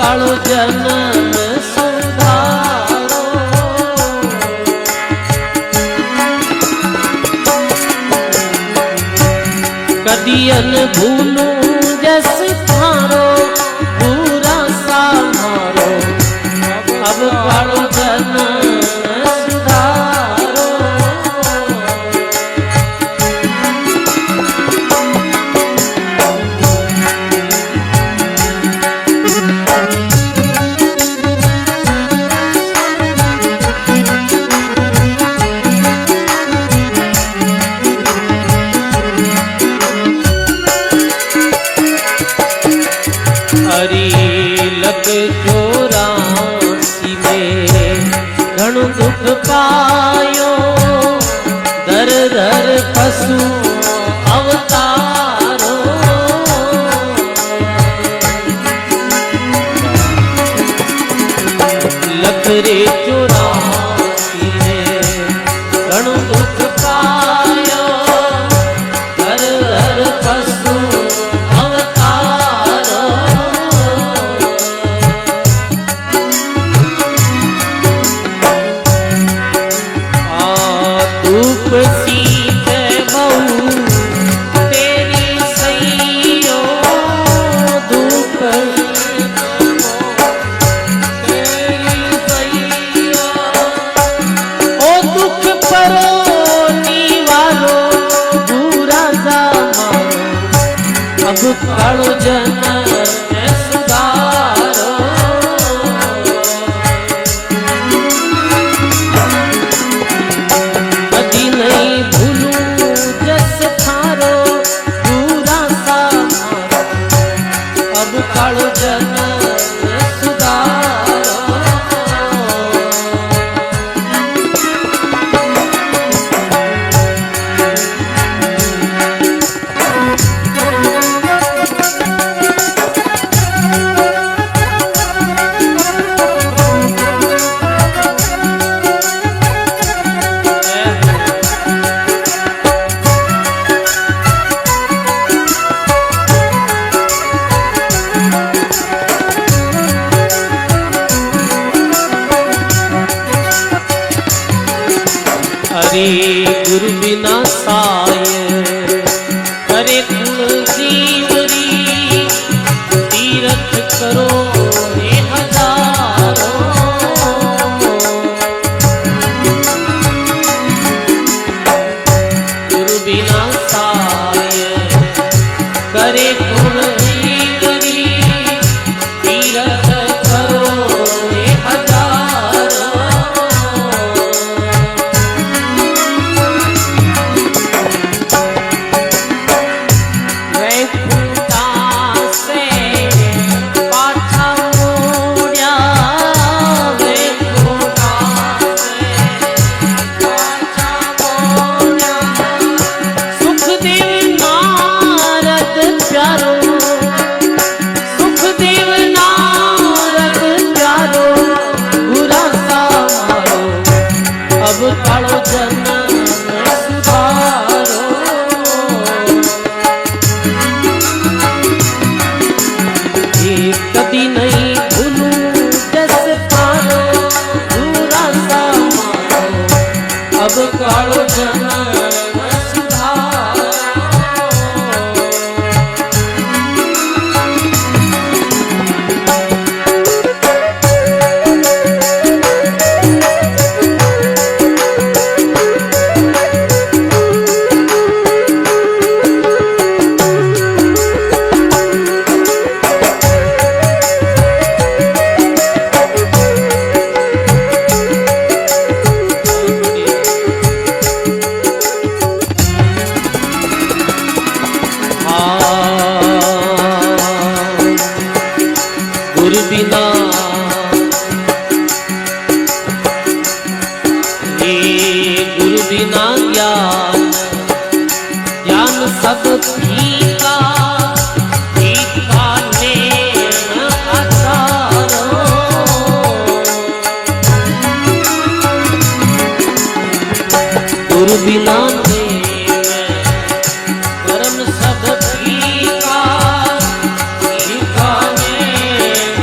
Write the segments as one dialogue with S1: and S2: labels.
S1: कालो जन्म सुधारो। कदियन भूलूं जस थारो पूरा सा मारो। अब कालो जन्म चौरासी में घणो दुख पायो। दर दर पशु अवतारो। लख रे 84 में घणो दुख पायो। दर दर पशु कालो जन्म सुधारो। कदी नहीं भूलूं जस थारो पूरा सा मारो। अब कालो जन्म सुधारो। हरे गुरु बिना साय करे कुल जीवरी। तीरथ करो हे हजारो। गुरु बिना साय करे कुल जीवरी। तीरथ करो हे हजारो। कालो जन्म सुधारो। कदी नहीं भूलूं जस थारो पूरा सा मारो। अब कालो जन्म गुरु बिना गुरु बिना ज्ञान ज्ञान सब फीका। फीका नैन आचारो। गुरु बिना कर्म सब फीका। फीका नैन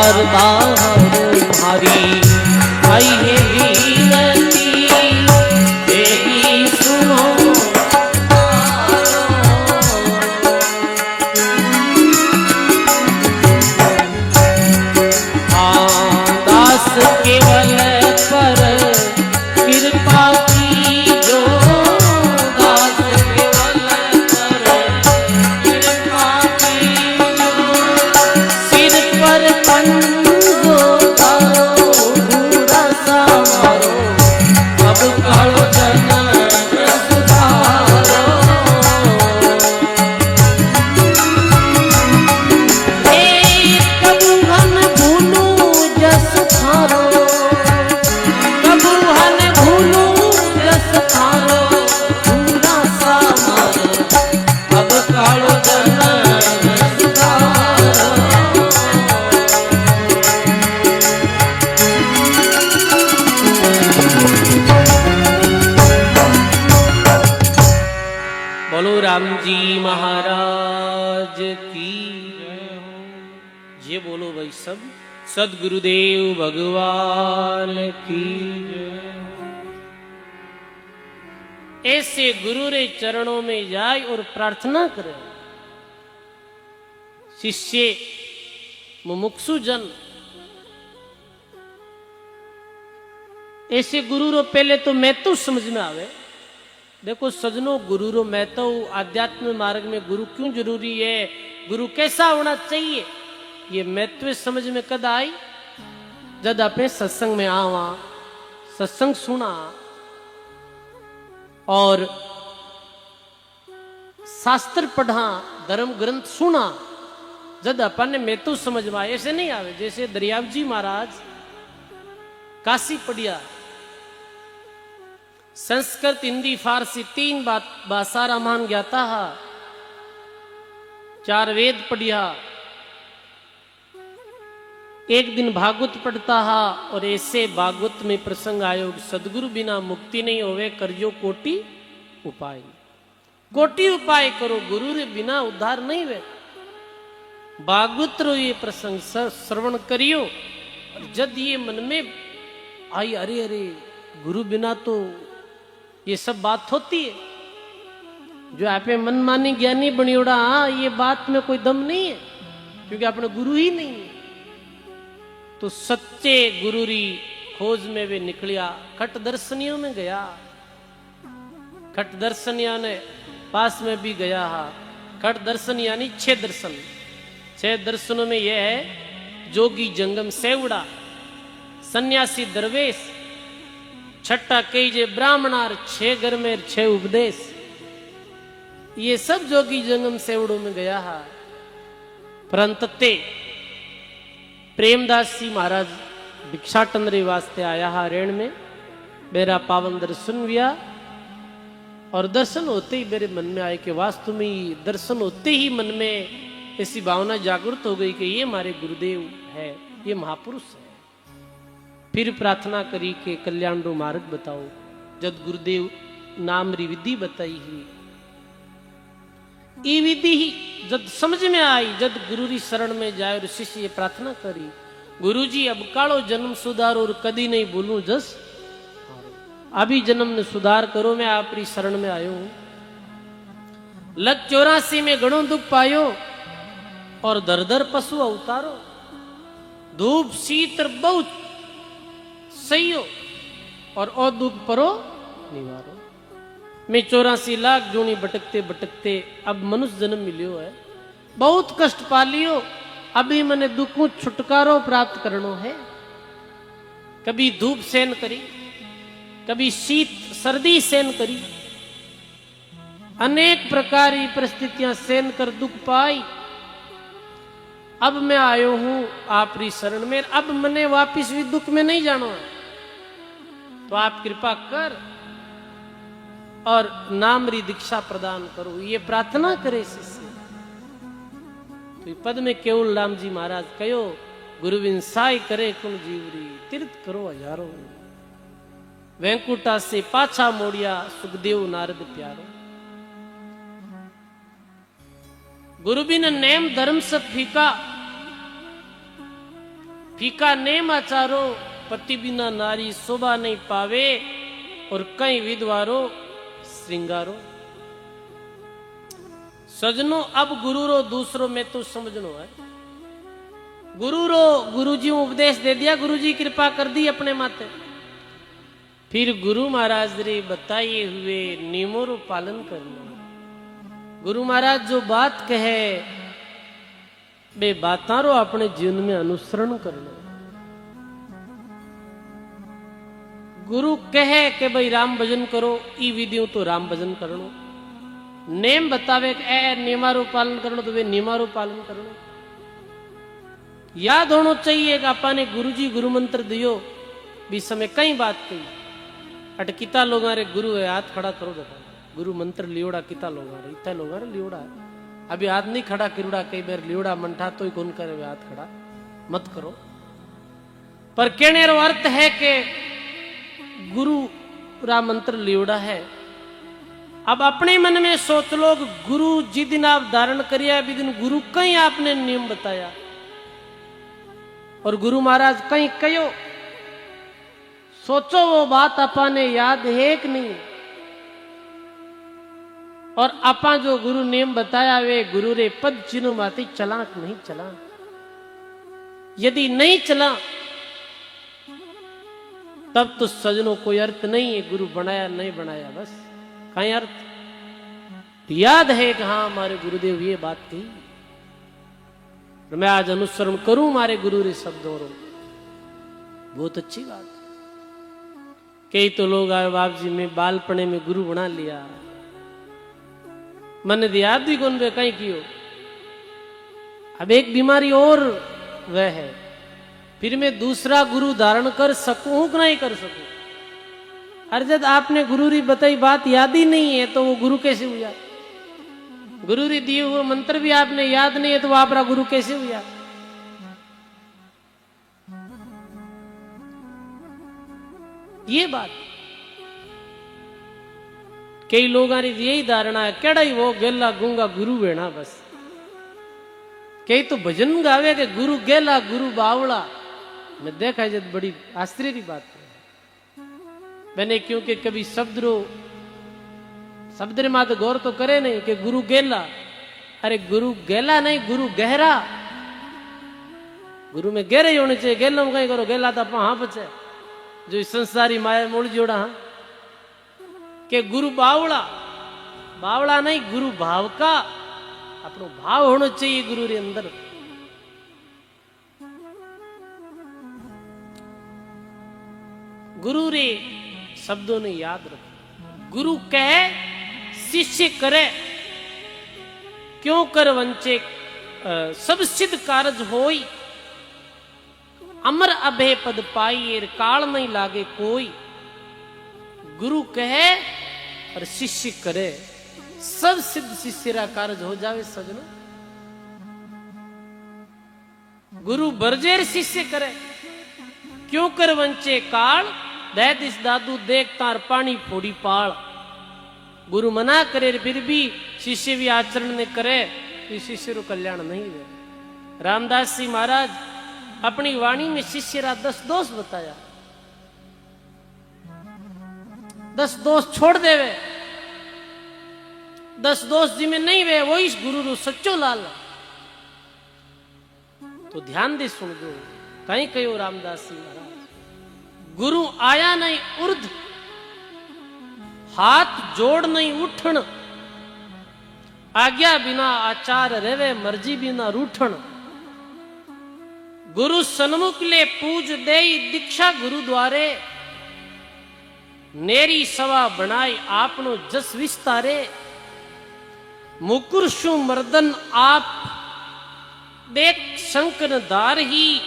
S1: बार बार मारी आई है विनती देवी सुनो दास केवल पर कृपा की जो दास केवल पर कृपा की जो सिर पर पंजो तारो पूरा सारो अब कालो जन्म सुधारो कबू हम भूलू जस थारो कबू हम भूलू जस थारो पूरा सारो अब कालो जन्म सुधारो बोलो राम जी महाराज की जय हो। ये बोलो भाई सब सदगुरुदेव भगवान की जय हो। ऐसे गुरु रे चरणों में जाए और प्रार्थना करे। शिष्य मुमुक्षु जन ऐसे गुरु रो पहले तो मैं तो समझ में आवे। देखो सजनों गुरु रो मैं तो आध्यात्म मार्ग में गुरु क्यों जरूरी है, गुरु कैसा होना चाहिए, ये महत्व समझ में कद आई जब अपने सत्संग में आवा, सत्संग सुना और शास्त्र पढ़ा, धर्म ग्रंथ सुना, जब अपन ने मैं तो समझ में आए। ऐसे नहीं आवे जैसे दरियाव जी महाराज काशी पढ़िया, संस्कृत हिंदी फारसी 3 भाषा रामायण ज्ञाता हा, 4 वेद पढ़िया, एक दिन भागवत पढ़ता हा और ऐसे भागवत में प्रसंग आयो सदगुरु बिना मुक्ति नहीं होवे, करजो कोटि उपाय। कोटि उपाय करो, गुरु रे बिना उद्धार नहीं वे। भागवत रो ये प्रसंग श्रवण करियो और जब ये मन में आई अरे अरे गुरु बिना तो ये सब बात होती है, जो आप मनमानी ज्ञानी बनियोड़ा, हाँ ये बात में कोई दम नहीं है क्योंकि अपने गुरु ही नहीं है। तो सच्चे गुरु री खोज में वे निकलिया, खट दर्शनियों में गया, खट दर्शनिया ने पास में भी गया हा। खट दर्शन यानी 6 दर्शन, 6 दर्शनों में यह है जोगी जंगम सेवड़ा, सन्यासी दरवेश, छठा कई जे ब्राह्मणार, 6 घर में 6 उपदेश, ये सब जोगी जंगम सेवड़ों में गया है। परंतते प्रेमदास जी महाराज भिक्षाटन रे वास्ते आया हा रेण में, मेरा पावन दर्शन हुआ और दर्शन होते ही मेरे मन में आए कि वास्तव में ही दर्शन होते ही मन में ऐसी भावना जागृत हो गई कि ये हमारे गुरुदेव है, ये महापुरुष है। फिर प्रार्थना करी के कल्याण रो मार्ग बताओ, जद गुरुदेव नाम री विधि बताई ही, ये विधि ही जद समझ में आई, जद गुरु री शरण में जाए और शिष्य ये प्रार्थना करी, गुरु जी अब कालो जन्म सुधारो और कदी नहीं बोलूं जस, अभी जन्म ने सुधार करो, मैं आप री शरण में आयो हूं। लग 84 में घणो दुख पायो और दर दर पशु अवतारो, धूप शीत बहुत सही हो और ओ दुख परो निवारो। मैं 84 लाख जोनी भटकते भटकते अब मनुष्य जन्म मिलियो है, बहुत कष्ट पा लियो, अभी मने दुखों छुटकारो प्राप्त करनो है। कभी धूप सहन करी, कभी शीत सर्दी सहन करी, अनेक प्रकार की परिस्थितियां सहन कर दुख पाई। अब मैं आयो हूं आपरी शरण में, अब मने वापिस भी दुख में नहीं जानो है, तो आप कृपा कर और नाम री दीक्षा प्रदान करो, ये प्रार्थना करे शिष्य। तो पद में केवल राम जी महाराज कहो, गुरु विंसाई करे कुन जीवरी, तीर्थ करो हजारों, वैकुंठा से पाछा मोड़िया सुखदेव नारद प्यारो। गुरु बिन नेम धर्म सब फीका, फीका नेम आचारो, पति बिना नारी शोभा नहीं पावे, और कई विधवारो श्रृंगारो। सजनो अब गुरु रो दूसरो में तो समझनो है। गुरु जी उपदेश दे दिया, गुरु जी कृपा कर दी अपने माथे। फिर गुरु महाराज रे बताए हुए नियमों रो पालन करना। गुरु महाराज जो बात कहे वे बातां रो अपने जीवन में अनुसरण करना। गुरु कहे कि भाई राम भजन करो, ई विधियों तो राम भजन करनो। नेम बतावे कि ए नियमारो पालन करनो तो वे नियमारो पालन करनो। याद होना चाहिए कि आपा ने गुरु जी गुरु मंत्र दियो भी समय कई बात कही। अट किता लोग रे गुरु है हाथ खड़ा करो देखो, गुरु मंत्र लियोड़ा किता लोग रे, इतना लोग रे लियोड़ा अभी हाथ नहीं खड़ा करूड़ा, कई बार लियोड़ा मंठा तो ही कौन करे वे हाथ खड़ा मत करो। पर कहने रो अर्थ है कि गुरु रा मंत्र लियोड़ा है। अब अपने मन में सोच लो, गुरु जिस दिन आप धारण करिया भी दिन गुरु कहीं आपने नियम बताया, और गुरु महाराज कहीं कहो, सोचो वो बात अपा ने याद है कि नहीं। और अपा जो गुरु नियम बताया वे गुरु रे पद चिन्ह माती चला कि नहीं चला। यदि नहीं चला तब तो सजनों कोई अर्थ नहीं है, गुरु बनाया नहीं बनाया बस कहीं अर्थ। याद है कि हाँ हमारे गुरुदेव ये बात कही, मैं आज अनुसरण करूं हमारे गुरु रे शब्दों रो, बहुत अच्छी बात। कई तो लोग आए बाप जी में बालपने में गुरु बना लिया, मन याद भी कौन वे कहीं कियो। अब एक बीमारी और वह है, फिर मैं दूसरा गुरु धारण कर सकूं कि नहीं कर सकूं। हर जब आपने गुरु री बताई बात याद ही नहीं है तो वो गुरु कैसे हुआ। गुरु री दिए हुए मंत्र भी आपने याद नहीं है तो वो आपका गुरु कैसे हुआ। ये बात कई लोगों की यही धारणा है, केड़ा ही वो गेला गूंगा गुरु है ना बस। कई तो भजन गावे के गुरु गेला गुरु बावला, मैं देखा जब बड़ी आश्चर्य की बात है मैंने, क्योंकि कभी शब्द रे मात गौर तो करे नहीं कि गुरु गेला। अरे गुरु गेला नहीं, गुरु गहरा। गुरु में गहरे होने चाहिए, गेला में कहीं करो, गेला तो हाँ बचे जो इस संसारी माया मोड़ जोड़ा। हाँ के गुरु बावला, बावला नहीं गुरु भाव का अपनो भाव होना चाहिए गुरु रे अंदर। गुरु रे शब्दों ने याद रखो। गुरु कहे शिष्य करे, क्यों कर वंचे सब सिद्ध कारज होई। अमर अभय पद पाई काल नहीं लागे कोई। गुरु कहे और शिष्य करे, सब सिद्ध शिष्य रा कार्य हो जावे सजनो। गुरु बरजेर शिष्य करे, क्यों कर वंचे काल। दैत इस दादू देख तार पानी फोड़ी पाल। गुरु मना करे फिर भी शिष्य भी आचरण ने करे तो शिष्य रो कल्याण नहीं हुए। रामदास जी महाराज अपनी वाणी में शिष्य रा 10 दोष बताया। 10 दोष छोड़ देवे, 10 दोष जिमें नहीं वे वो इस गुरु रो सच्चो लाल। तो ध्यान दे सुन दो, कहीं कहो रामदास जी महाराज गुरु आया नहीं उर्ध, हाथ जोड़ नहीं उठन। आज्ञा बिना आचार रेवे, मर्जी बिना रूठन। गुरु सन्मुख ले पूज दे दीक्षा गुरु द्वारे। नेरी सवा बनाई आपनो जस विस्तारे। मुकुर शु मर्दन आप देख शंकर दार ही।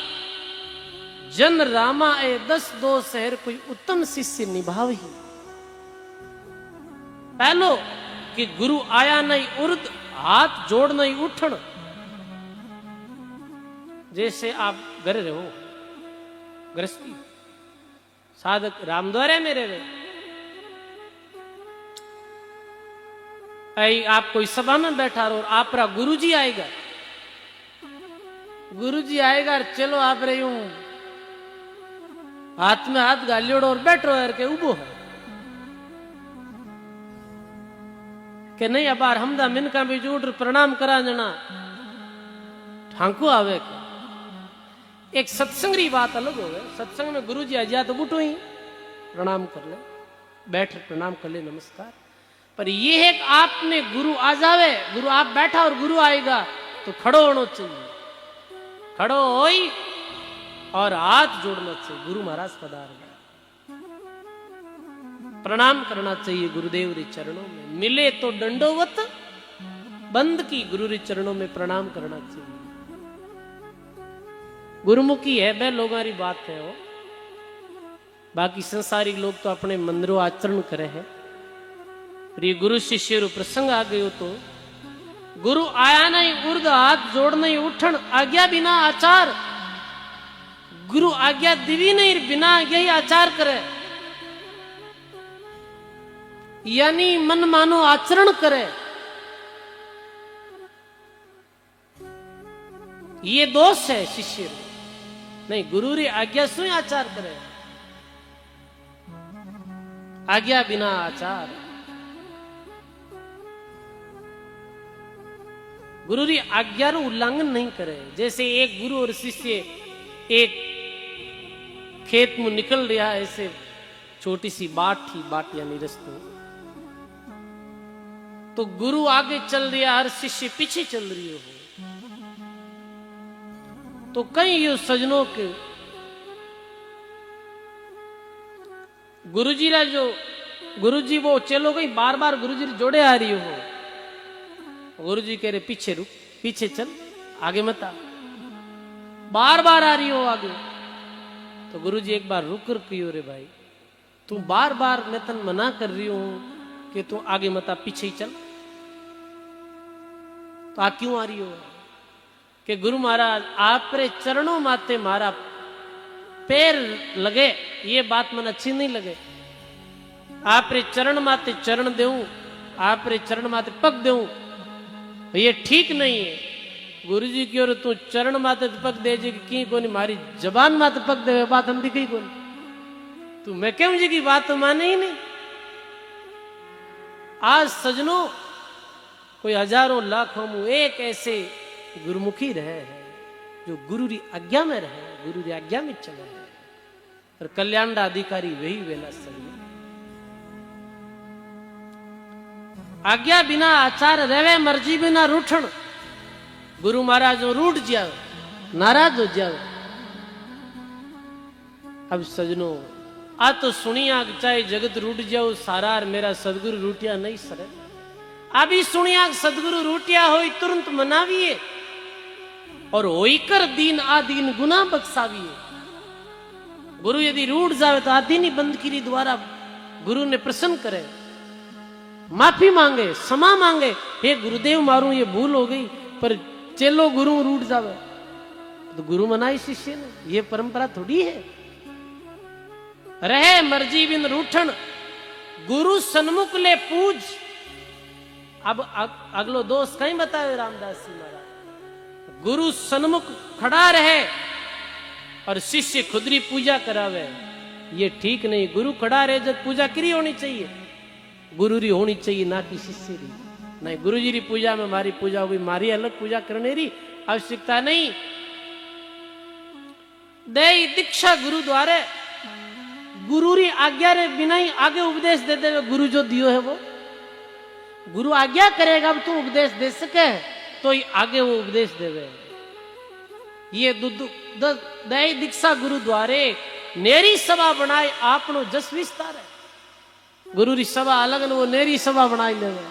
S1: जन रामा ए 10 दोष शहर कोई उत्तम शिष्य निभाव ही। पहलो कि गुरु आया नहीं उर्द, हाथ जोड़ नहीं उठन। जैसे आप घर रहो गृहस्थी साधक रामद्वारे में रहे, आप कोई सभा में बैठा रहो और आपका गुरु जी आएगा, गुरुजी आएगा, चलो आप रही हूं, हाथ में हाथ गालियोड़ो और बैठो यार के उबो है कि नहीं, अब बार हमदा मिनका भी जूट प्रणाम करा जना ठांकू आवे के। एक सत्संग री बात अलग हो गए। सत्संग में गुरुजी आ जाए तो उठो ही प्रणाम कर ले, बैठ प्रणाम कर ले, नमस्कार। पर ये है कि आपने गुरु आ जावे, गुरु आप बैठा और गुरु आएगा तो खड़ो होना चाहिए, खड़ो होई और हाथ जोड़ना चाहिए, गुरु महाराज पधार गए, प्रणाम करना चाहिए गुरुदेव रे चरणों में। मिले तो दंडोवत, बंद की गुरु रे चरणों में प्रणाम करना चाहिए। गुरुमुखी है वह लोगों की बात है वो, बाकी संसारिक लोग तो अपने मंदिरों आचरण करे है। प्रिय गुरु शिष्य रो प्रसंग आ गयो तो गुरु आया नहीं, उर्द हाथ जोड़ नहीं, उठन आज्ञा बिना आचार। गुरु आज्ञा दिवी नहीं, बिना आज्ञा ही आचार करे, यानी मन मानो आचरण करे। ये दोष है शिष्य नहीं, गुरु री आज्ञा से आचार करे, आज्ञा बिना आचार। गुरु री आज्ञा रो उल्लंघन नहीं करे। जैसे एक गुरु और शिष्य एक खेत में निकल रहा है, ऐसे छोटी सी बाट यानी रस्तो, तो गुरु आगे चल रहा है, शिष्य पीछे चल रही हो, तो कई ये सजनों के गुरुजी रा जो गुरुजी वो चलो गई बार बार गुरुजी जोड़े आ रही हो, गुरुजी कह रहे पीछे रुक, पीछे चल, आगे मत आ, बार बार आ रही हो आगे। तो गुरुजी एक बार रुक कर कहियो, रे भाई तू बार बार मैं तन मना कर रही हूं कि तू आगे मत आ, पीछे ही चल, तो आ क्यों आ रही हो? कि गुरु महाराज आप रे चरणों माते मारा पैर लगे, ये बात मन अच्छी नहीं लगे। आप रे चरण माते चरण देऊं, आप रे चरण माते पग देऊं, ये ठीक नहीं है। गुरु जी की ओर तू चरण माते पग दे जी की कोनी, मारी जबान माते पग दे बात हम दिखी कोनी, तू मैं क्यों जी की बात तो माने ही नहीं। आज सजनों कोई हजारों लाखों में एक ऐसे गुरुमुखी रहे हैं जो गुरु री आज्ञा में रहे, गुरु री आज्ञा में चले हैं, और कल्याण रा अधिकारी वही वेला सही। आज्ञा बिना आचार रहे, मर्जी बिना रूठन। गुरु महाराज रूठ जाओ, नाराज हो जाओ। अब सजनों आ तो सुनिया चाहे जगत रूठ जाओ सारा, मेरा सदगुरु रूटिया नहीं सरे। अभी सुनिया सदगुरु रूटिया हो तुरंत मनाविए, और होकर दीन आदीन गुना बख्शाविए। गुरु यदि रूठ जावे तो आदीन ही बंद की द्वारा गुरु ने प्रसन्न करे, माफी मांगे, क्षमा मांगे, हे गुरुदेव मारू ये भूल हो गई। पर चलो गुरु रूठ जावे तो गुरु मनाई शिष्य ने, ये परंपरा थोड़ी है। रहे मर्जी बिन रूठन, गुरु सन्मुख ले पूज। अब अगलो दोष कहीं बताए रामदास जी महाराज, गुरु सन्मुख खड़ा रहे और शिष्य खुदरी पूजा करावे, ये ठीक नहीं। गुरु खड़ा रहे जब पूजा करी होनी चाहिए, गुरु री होनी चाहिए, ना कि शिष्य री। नहीं, गुरु जी री पूजा में मारी पूजा हुई, मारी अलग पूजा करने री आवश्यकता नहीं। दे दीक्षा गुरु द्वारे, गुरु री आज्ञा रे बिना ही आगे उपदेश दे दे, गुरु जो दियो है वो गुरु आज्ञा करेगा, अब तू उपदेश दे सके तो ही आगे वो उपदेश देवे। ये दई दीक्षा गुरु द्वारे नेरी सभा बनाए आपनो जस विस्तार है। गुरु री सभा अलग न, वो नेरी सभा बनाई लेवे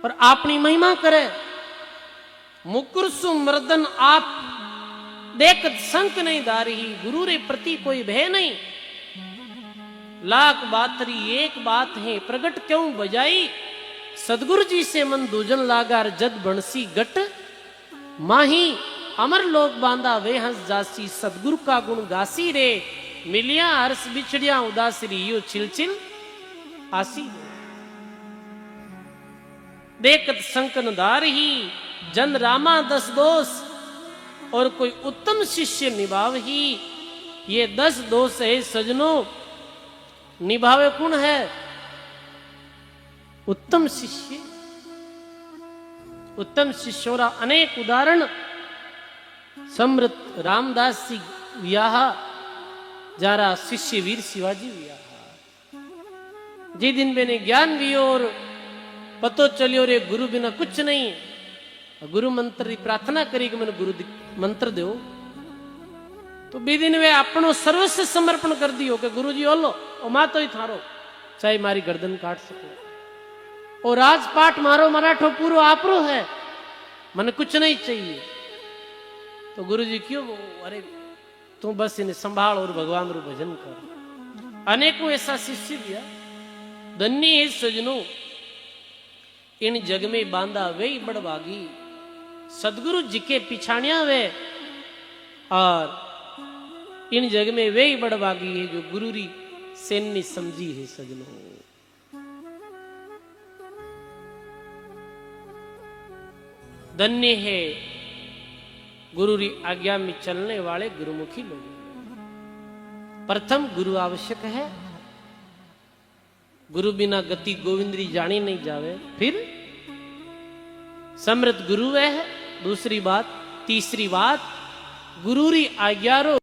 S1: और अपनी महिमा करे। मुकुरसु मर्दन आप देखत संक नहीं दारी, गुरु रे प्रति कोई भय नहीं। लाख बातरी एक बात है, प्रगट क्यों बजाई। सदगुरु जी से मन दूजन लागार, जद बंसी गट माही अमर लोक बांधा वे हंस जासी। सदगुरु का गुण गासी रे, मिलिया हर्ष बिछड़िया उदासी। यो छिलछिल आसी देखत संकन दार ही, जन रामा दस दोष। और कोई उत्तम शिष्य निभाव ही। ये 10 दोष है सजनों, निभावे कौन है? उत्तम शिष्य। उत्तम शिष्यों रा अनेक उदाहरण समृत रामदास जी व्याह, जारा शिष्य वीर शिवाजी व्याह। जी दिन मैंने ज्ञान भी और पतो चलियो रे गुरु बिना कुछ नहीं। गुरु मंत्र की प्रार्थना करी कि मैंने गुरु मंत्र दो, तो बी दिन वे अपनो सर्वस्व समर्पण कर दियो कि गुरु जी ओलो और मा तो ही थारो, चाहे मारी गर्दन काट सको, और राजपाट मारो मराठो पूरो आपरो है, मन कुछ नहीं चाहिए। तो गुरु जी क्यों? अरे तू बस इन्हें संभाल और भगवान रू भजन कर। अनेकों ऐसा शिष्य दिया। धन्य है सजनों, इन जग में बांधा वे बड़भागी, सदगुरु जी के पिछाणिया वे, और इन जग में वे बड़भागी है जो गुरु री सेन्नी समझी है सजनों। धन्य है गुरु री आज्ञा में चलने वाले गुरुमुखी लोग। प्रथम गुरु आवश्यक है, गुरु बिना गति गोविंदरी जानी नहीं जावे। फिर समृद्ध गुरु है दूसरी बात। तीसरी बात, गुरु री आज्ञा रो